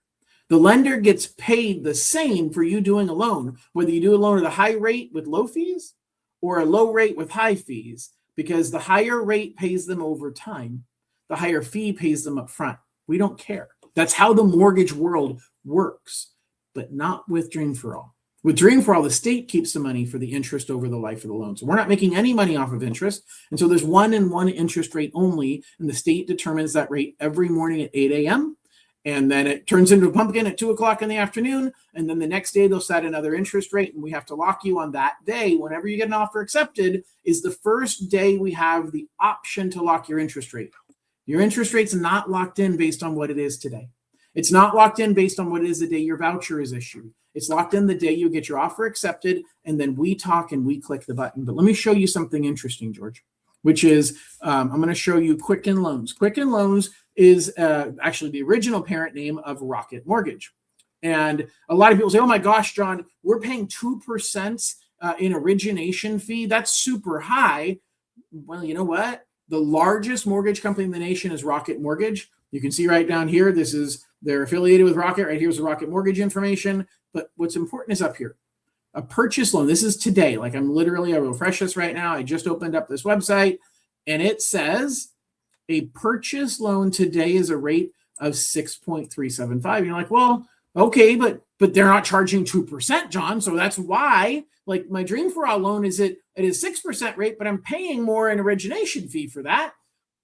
Speaker 1: The lender gets paid the same for you doing a loan, whether you do a loan at a high rate with low fees or a low rate with high fees, because the higher rate pays them over time. The higher fee pays them up front. We don't care. That's how the mortgage world works, but not with Dream for All. With Dream for All, the state keeps the money for the interest over the life of the loan. So we're not making any money off of interest. And so there's one interest rate only, and the state determines that rate every morning at 8 a.m. And then it turns into a pumpkin at 2 o'clock in the afternoon. And then the next day they'll set another interest rate, and we have to lock you on that day. Whenever you get an offer accepted is the first day we have the option to lock your interest rate. Your interest rate's not locked in based on what it is today. It's not locked in based on what it is the day your voucher is issued. It's locked in the day you get your offer accepted, and then we talk and we click the button. But let me show you something interesting, George, which is I'm going to show you Quicken Loans. Quicken Loans is actually the original parent name of Rocket Mortgage. And a lot of people say, oh my gosh, John, we're paying 2% in origination fee. That's super high. Well, you know what? The largest mortgage company in the nation is Rocket Mortgage. You can see right down here, they're affiliated with Rocket. Right here's the Rocket Mortgage information. But what's important is up here. A purchase loan. This is today. Like I refresh this right now. I just opened up this website, and it says a purchase loan today is a rate of 6.375. You're like, well, okay, but they're not charging 2%, John. So that's why, like, my Dream for All loan is at a 6% rate, but I'm paying more in origination fee for that.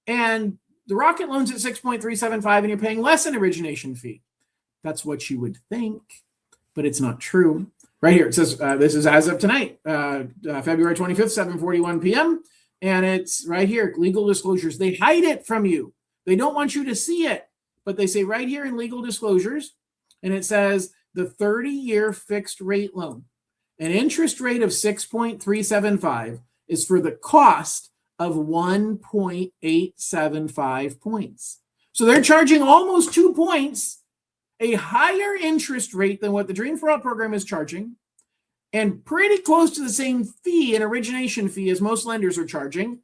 Speaker 1: And the Rocket loan's at 6.375, and you're paying less in origination fee. That's what you would think, but it's not true. Right here, it says this is as of tonight, February 25th, 7:41 p.m. And it's right here, legal disclosures. They hide it from you. They don't want you to see it, but they say right here in legal disclosures, and it says the 30-year fixed rate loan, an interest rate of 6.375 is for the cost of 1.875 points. So they're charging almost 2 points, a higher interest rate than what the Dream for All program is charging, and pretty close to the same fee, an origination fee, as most lenders are charging.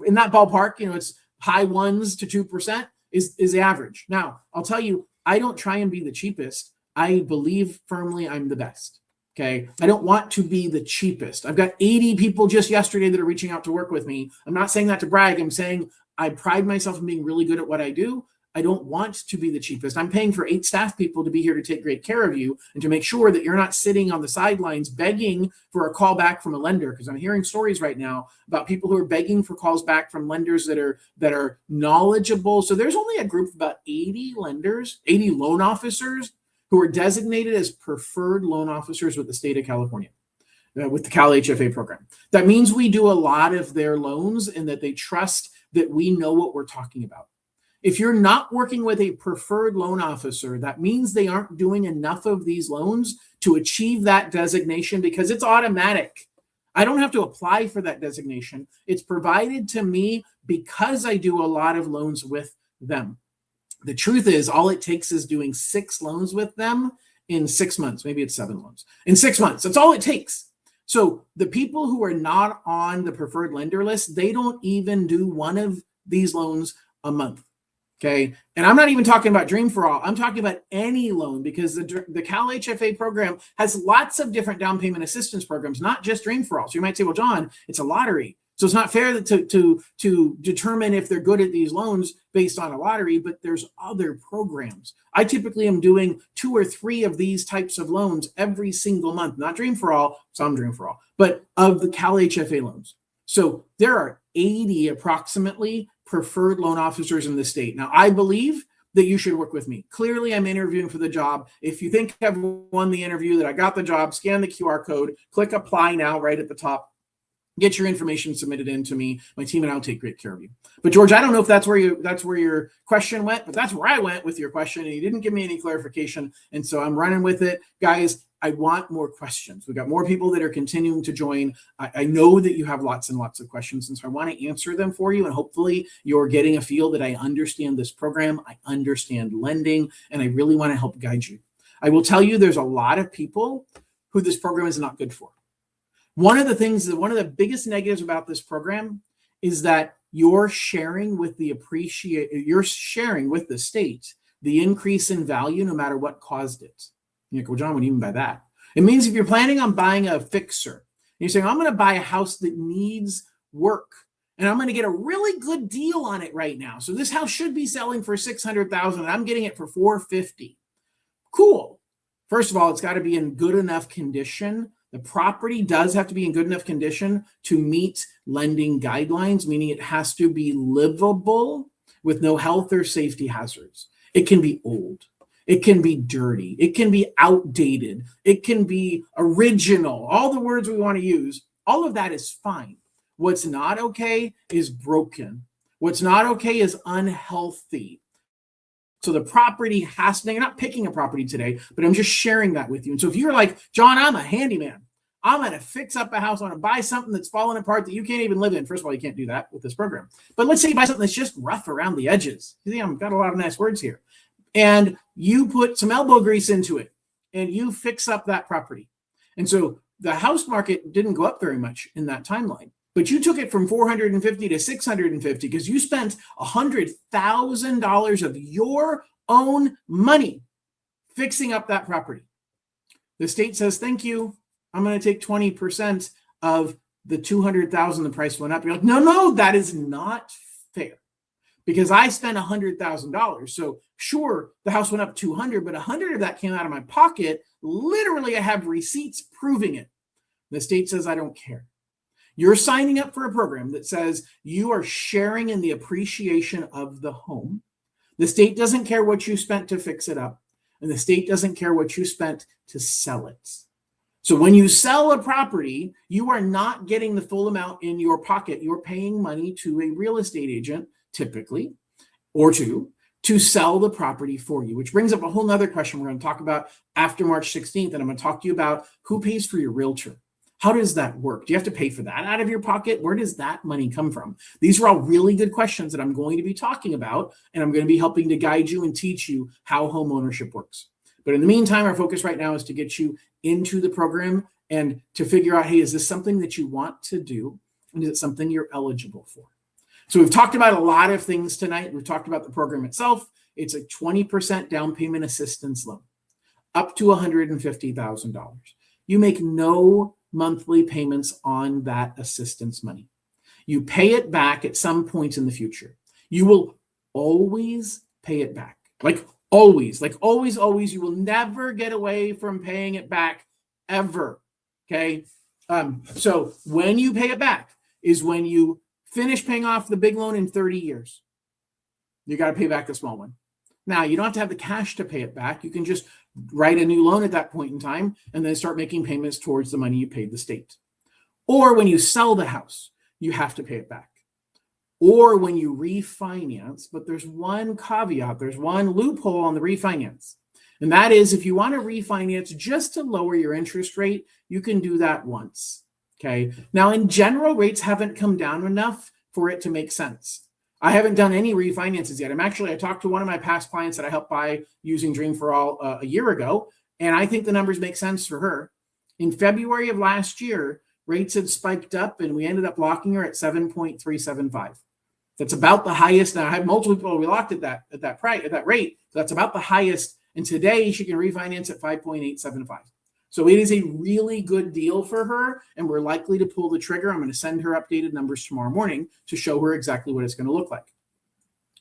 Speaker 1: In that ballpark, it's high 1s to 2% is the average. Now, I'll tell you, I don't try and be the cheapest. I believe firmly I'm the best. Okay. I don't want to be the cheapest. I've got 80 people just yesterday that are reaching out to work with me. I'm not saying that to brag. I'm saying I pride myself in being really good at what I do. I don't want to be the cheapest. I'm paying for 8 staff people to be here to take great care of you and to make sure that you're not sitting on the sidelines begging for a call back from a lender. Because I'm hearing stories right now about people who are begging for calls back from lenders that are knowledgeable. So there's only a group of about 80 lenders, 80 loan officers who are designated as preferred loan officers with the state of California, with the Cal HFA program. That means we do a lot of their loans and that they trust that we know what we're talking about. If you're not working with a preferred loan officer, that means they aren't doing enough of these loans to achieve that designation, because it's automatic. I don't have to apply for that designation. It's provided to me because I do a lot of loans with them. The truth is, all it takes is doing 6 loans with them in 6 months. Maybe it's 7 loans in 6 months. That's all it takes. So the people who are not on the preferred lender list, they don't even do one of these loans a month. Okay. And I'm not even talking about Dream for All. I'm talking about any loan, because the Cal HFA program has lots of different down payment assistance programs, not just Dream for All. So you might say, well, John, it's a lottery. So it's not fair to determine if they're good at these loans based on a lottery, but there's other programs. I typically am doing 2 or 3 of these types of loans every single month, not Dream for All, some Dream for All, but of the Cal HFA loans. So there are 80 approximately preferred loan officers in the state. Now, I believe that you should work with me. Clearly, I'm interviewing for the job. If you think I've won the interview, that I got the job, scan the QR code, click apply now right at the top. Get your information submitted in to me. My team and I will take great care of you. But George, I don't know if that's where your question went, but that's where I went with your question, and you didn't give me any clarification. And so I'm running with it. Guys, I want more questions. We've got more people that are continuing to join. I know that you have lots and lots of questions, and so I want to answer them for you. And hopefully you're getting a feel that I understand this program, I understand lending, and I really want to help guide you. I will tell you there's a lot of people who this program is not good for. One of the biggest negatives about this program is that you're sharing with the state the increase in value no matter what caused it. You're like, well, John, what do you mean by that? It means if you're planning on buying a fixer, you're saying, I'm going to buy a house that needs work, and I'm going to get a really good deal on it right now. So this house should be selling for $600,000, and I'm getting it for $450,000. Cool. First of all, it's got to be in good enough condition. The property does have to be in good enough condition to meet lending guidelines, meaning it has to be livable with no health or safety hazards. It can be old. It can be dirty. It can be outdated. It can be original. All the words we want to use, all of that is fine. What's not okay is broken. What's not okay is unhealthy. So the property has to, now you're not picking a property today, but I'm just sharing that with you. And so if you're like, John, I'm a handyman. I'm going to fix up a house. I want to buy something that's falling apart that you can't even live in. First of all, you can't do that with this program. But let's say you buy something that's just rough around the edges. You see, I've got a lot of nice words here. And you put some elbow grease into it and you fix up that property. And so the house market didn't go up very much in that timeline, but you took it from 450 to 650 because you spent $100,000 of your own money fixing up that property. The state says, thank you. I'm going to take 20% of the $200,000 the price went up. You're like, no, that is not fair. Because I spent $100,000. So sure, the house went up $200,000, but $100,000 of that came out of my pocket. Literally, I have receipts proving it. The state says, I don't care. You're signing up for a program that says you are sharing in the appreciation of the home. The state doesn't care what you spent to fix it up, and the state doesn't care what you spent to sell it. So when you sell a property, you are not getting the full amount in your pocket. You're paying money to a real estate agent, typically, or two, to sell the property for you, which brings up a whole nother question we're going to talk about after March 16th. And I'm going to talk to you about who pays for your realtor. How does that work? Do you have to pay for that out of your pocket? Where does that money come from? These are all really good questions that I'm going to be talking about, and I'm going to be helping to guide you and teach you how home ownership works. But in the meantime, our focus right now is to get you into the program and to figure out, hey, is this something that you want to do? And is it something you're eligible for? So we've talked about a lot of things tonight. We've talked about the program itself. It's a 20% down payment assistance loan, up to $150,000. You make no monthly payments on that assistance money. You pay it back at some point in the future. You will always pay it back. Like always, you will never get away from paying it back ever. Okay. So when you pay it back is when you finish paying off the big loan in 30 years. You got to pay back the small one. Now, you don't have to have the cash to pay it back. You can just write a new loan at that point in time and then start making payments towards the money you paid the state. Or when you sell the house, you have to pay it back. Or when you refinance, but there's one caveat, there's one loophole on the refinance. And that is if you want to refinance just to lower your interest rate, you can do that once. Okay. Now, in general, rates haven't come down enough for it to make sense. I haven't done any refinances yet. I talked to one of my past clients that I helped buy using Dream for All a year ago, and I think the numbers make sense for her. In February of last year, rates had spiked up, and we ended up locking her at 7.375. That's about the highest. Now, I have multiple people we locked at that rate. So that's about the highest. And today she can refinance at 5.875. So it is a really good deal for her, and we're likely to pull the trigger. I'm going to send her updated numbers tomorrow morning to show her exactly what it's going to look like.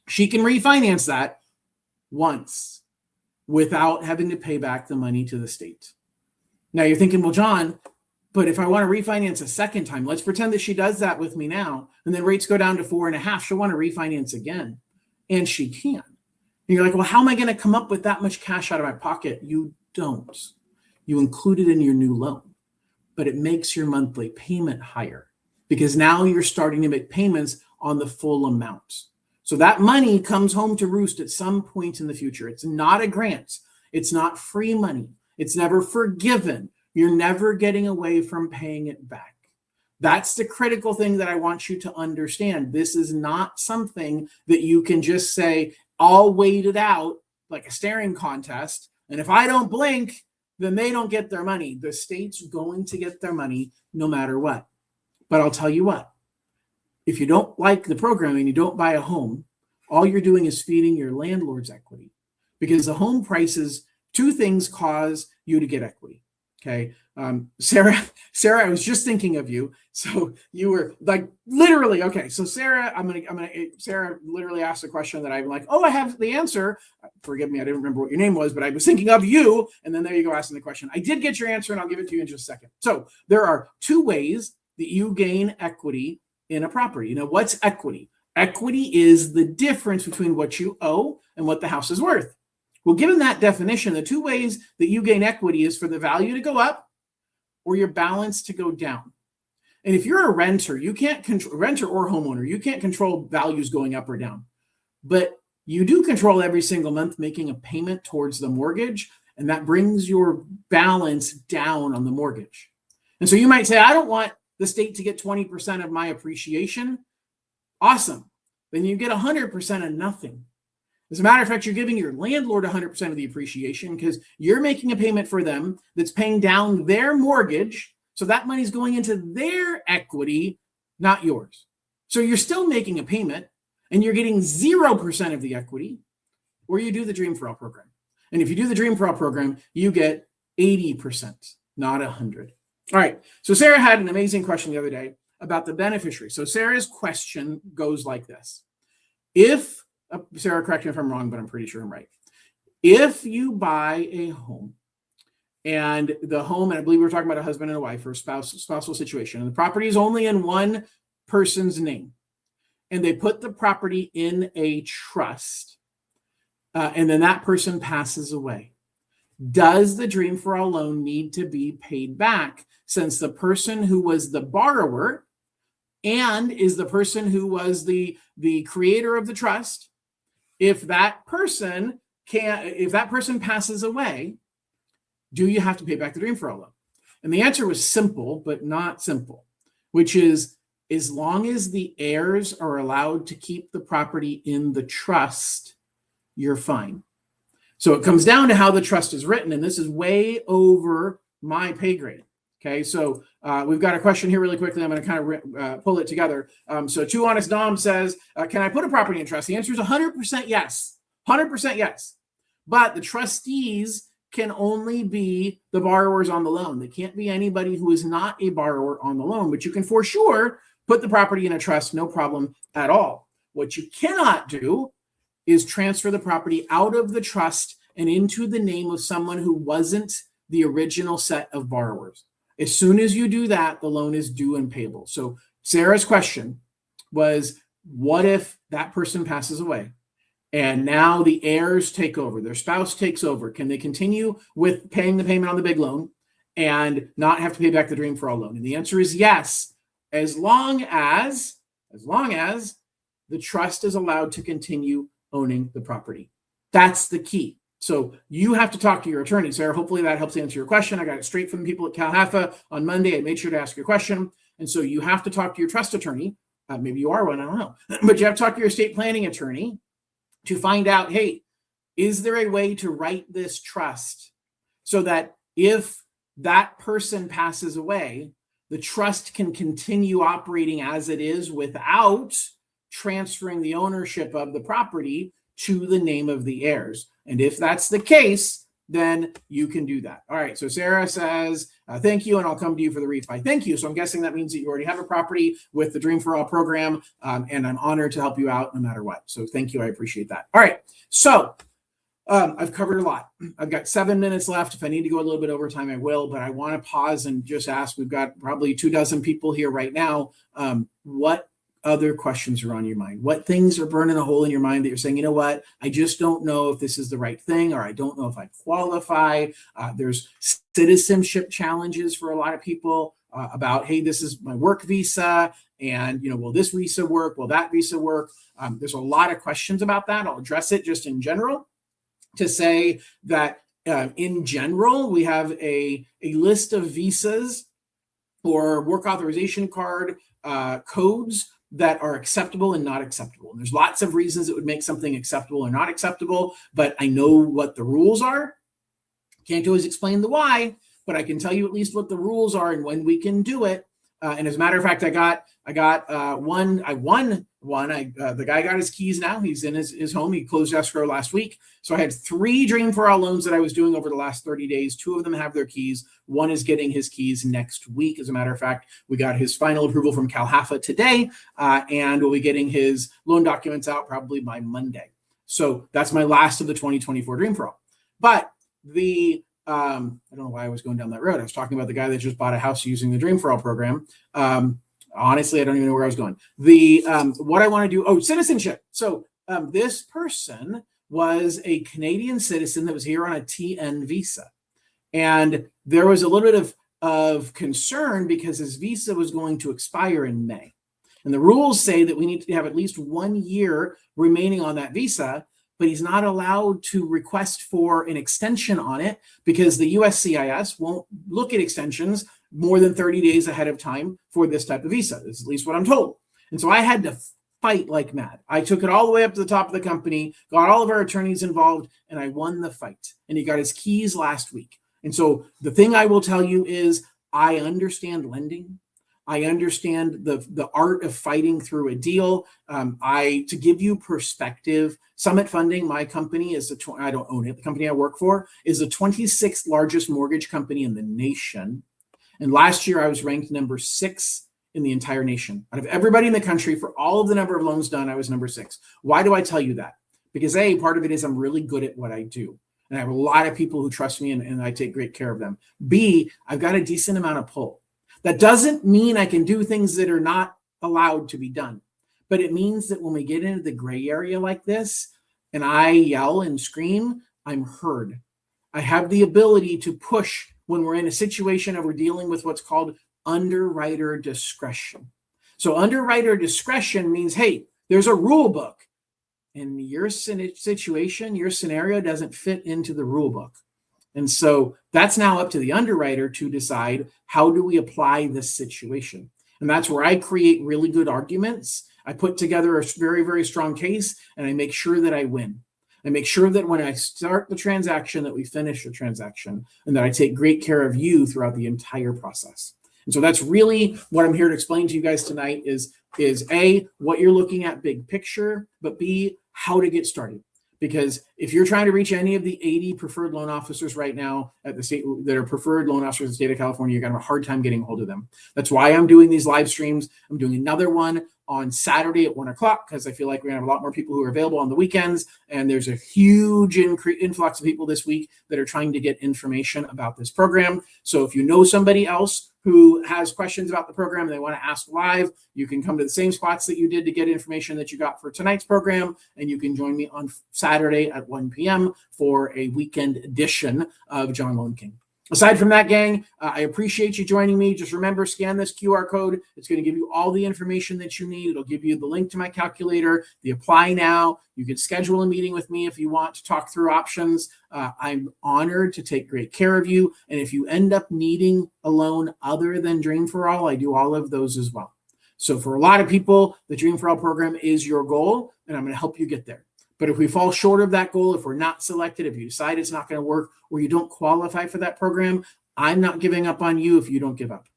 Speaker 1: She can refinance that once without having to pay back the money to the state. Now you're thinking, well, John, but if I want to refinance a second time, let's pretend that she does that with me now, and then rates go down to 4.5, she'll want to refinance again, and she can. And you're like, well, how am I going to come up with that much cash out of my pocket? You don't. You include it in your new loan, but it makes your monthly payment higher because now you're starting to make payments on the full amount. So that money comes home to roost at some point in the future. It's not a grant. It's not free money. It's never forgiven. You're never getting away from paying it back. That's the critical thing that I want you to understand. This is not something that you can just say, I'll wait it out like a staring contest. And if I don't blink, then they don't get their money. The state's going to get their money no matter what. But I'll tell you what, if you don't like the program and you don't buy a home, all you're doing is feeding your landlord's equity, because the home prices, two things cause you to get equity. Okay. Sarah, I was just thinking of you. So you were like literally, okay. So Sarah, Sarah literally asked a question that I'm like, oh, I have the answer. Forgive me. I didn't remember what your name was, but I was thinking of you. And then there you go, asking the question. I did get your answer and I'll give it to you in just a second. So there are two ways that you gain equity in a property. Now, what's equity? Equity is the difference between what you owe and what the house is worth. Well, given that definition, the two ways that you gain equity is for the value to go up or your balance to go down. And if you're a renter, you can't control, renter or homeowner, you can't control values going up or down. But you do control every single month making a payment towards the mortgage, and that brings your balance down on the mortgage. And so you might say, I don't want the state to get 20% of my appreciation. Awesome. Then you get 100% of nothing. As a matter of fact, you're giving your landlord 100% of the appreciation because you're making a payment for them that's paying down their mortgage. So that money's going into their equity, not yours. So you're still making a payment and you're getting 0% of the equity, or you do the Dream for All program. And if you do the Dream for All program, you get 80%, not 100. All right. So Sarah had an amazing question the other day about the beneficiary. So Sarah's question goes like this. If Sarah, correct me if I'm wrong, but I'm pretty sure I'm right. If you buy a home and the home, and I believe we were talking about a husband and a wife or a spousal situation, and the property is only in one person's name, and they put the property in a trust, and then that person passes away, does the Dream for All loan need to be paid back, since the person who was the borrower and is the person who was the creator of the trust, if that person passes away, do you have to pay back the Dream for All loan? And the answer was simple, but not simple, which is as long as the heirs are allowed to keep the property in the trust, you're fine. So it comes down to how the trust is written, and this is way over my pay grade. Okay, so we've got a question here really quickly. I'm going to kind of pull it together. So Too Honest Dom says, can I put a property in trust? The answer is 100% yes. 100% yes. But the trustees can only be the borrowers on the loan. They can't be anybody who is not a borrower on the loan, but you can for sure put the property in a trust, no problem at all. What you cannot do is transfer the property out of the trust and into the name of someone who wasn't the original set of borrowers. As soon as you do that, the loan is due and payable. So Sarah's question was, what if that person passes away and now the heirs take over, their spouse takes over? Can they continue with paying the payment on the big loan and not have to pay back the Dream for All loan? And the answer is yes, as long as the trust is allowed to continue owning the property. That's the key. So you have to talk to your attorney, Sarah. Hopefully that helps answer your question. I got it straight from the people at Calhaffa on Monday. I made sure to ask your question. And so you have to talk to your trust attorney. Maybe you are one, I don't know. But you have to talk to your estate planning attorney to find out, hey, is there a way to write this trust so that if that person passes away, the trust can continue operating as it is without transferring the ownership of the property to the name of the heirs? And if that's the case, then you can do that. All right. So Sarah says, thank you, and I'll come to you for the refi. Thank you. So I'm guessing that means that you already have a property with the Dream for All program, and I'm honored to help you out no matter what. So thank you. I appreciate that. All right. So I've covered a lot. I've got 7 minutes left. If I need to go a little bit over time, I will, but I want to pause and just ask, we've got probably 24 people here right now. What other questions are on your mind? What things are burning a hole in your mind that you're saying, you know what, I just don't know if this is the right thing, or I don't know if I qualify. There's citizenship challenges for a lot of people about, hey, this is my work visa, and will this visa work? Will that visa work? There's a lot of questions about that. I'll address it just in general to say that In general, we have a list of visas or work authorization card codes that are acceptable and not acceptable. And there's lots of reasons it would make something acceptable or not acceptable, but I know what the rules are. Can't always explain the why, but I can tell you at least what the rules are and when we can do it. And as a matter of fact, I won one. The guy got his keys now. He's in his home. He closed escrow last week. So I had 3 Dream for All loans that I was doing over the last 30 days. 2 of them have their keys. One is getting his keys next week. As a matter of fact, we got his final approval from CalHFA today, and we'll be getting his loan documents out probably by Monday. So that's my last of the 2024 Dream for All. But I don't know why I was going down that road. I was talking about the guy that just bought a house using the Dream for All program. Honestly, I don't even know where I was going. What I want to do, citizenship. So this person was a Canadian citizen that was here on a TN visa. And there was a little bit of concern because his visa was going to expire in May. And the rules say that we need to have at least 1 year remaining on that visa, but he's not allowed to request for an extension on it because the USCIS won't look at extensions more than 30 days ahead of time for this type of visa. This is at least what I'm told. And so I had to fight like mad. I took it all the way up to the top of the company, got all of our attorneys involved, and I won the fight. And he got his keys last week. And so the thing I will tell you is I understand lending. I understand the art of fighting through a deal. To give you perspective, Summit Funding, my company, I don't own it. The company I work for is the 26th largest mortgage company in the nation. And last year I was ranked number 6 in the entire nation. Out of everybody in the country, for all of the number of loans done, I was number 6. Why do I tell you that? Because A, part of it is I'm really good at what I do. And I have a lot of people who trust me and I take great care of them. B, I've got a decent amount of pull. That doesn't mean I can do things that are not allowed to be done. But it means that when we get into the gray area like this, and I yell and scream, I'm heard. I have the ability to push when we're in a situation and we're dealing with what's called underwriter discretion. So underwriter discretion means, hey, there's a rule book. And your situation, your scenario doesn't fit into the rule book. And so that's now up to the underwriter to decide how do we apply this situation. And that's where I create really good arguments. I put together a very, very strong case, and I make sure that I win. I make sure that when I start the transaction, that we finish the transaction, and that I take great care of you throughout the entire process. And so that's really what I'm here to explain to you guys tonight is A, what you're looking at big picture, but B, how to get started. Because if you're trying to reach any of the 80 preferred loan officers right now at the state that are preferred loan officers in the state of California, you're going to have a hard time getting a hold of them. That's why I'm doing these live streams. I'm doing another one on Saturday at 1 o'clock because I feel like we're going to have a lot more people who are available on the weekends. And there's a huge influx of people this week that are trying to get information about this program. So if you know somebody else who has questions about the program and they want to ask live, you can come to the same spots that you did to get information that you got for tonight's program, and you can join me on Saturday at 1 p.m. for a weekend edition of John Lone King. Aside from that, gang, I appreciate you joining me. Just remember, scan this QR code. It's going to give you all the information that you need. It'll give you the link to my calculator, the apply now. You can schedule a meeting with me if you want to talk through options. I'm honored to take great care of you. And if you end up needing a loan other than Dream for All, I do all of those as well. So for a lot of people, the Dream for All program is your goal, and I'm going to help you get there. But if we fall short of that goal, if we're not selected, if you decide it's not going to work, or you don't qualify for that program, I'm not giving up on you if you don't give up.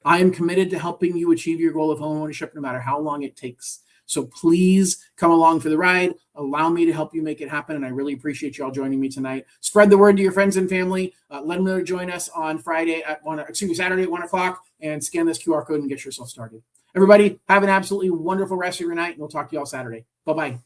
Speaker 1: I am committed to helping you achieve your goal of home ownership no matter how long it takes. So please come along for the ride. Allow me to help you make it happen. And I really appreciate you all joining me tonight. Spread the word to your friends and family. Let them know to join us on Saturday at 1 o'clock, and scan this QR code and get yourself started. Everybody, have an absolutely wonderful rest of your night, and we'll talk to you all Saturday. Bye-bye.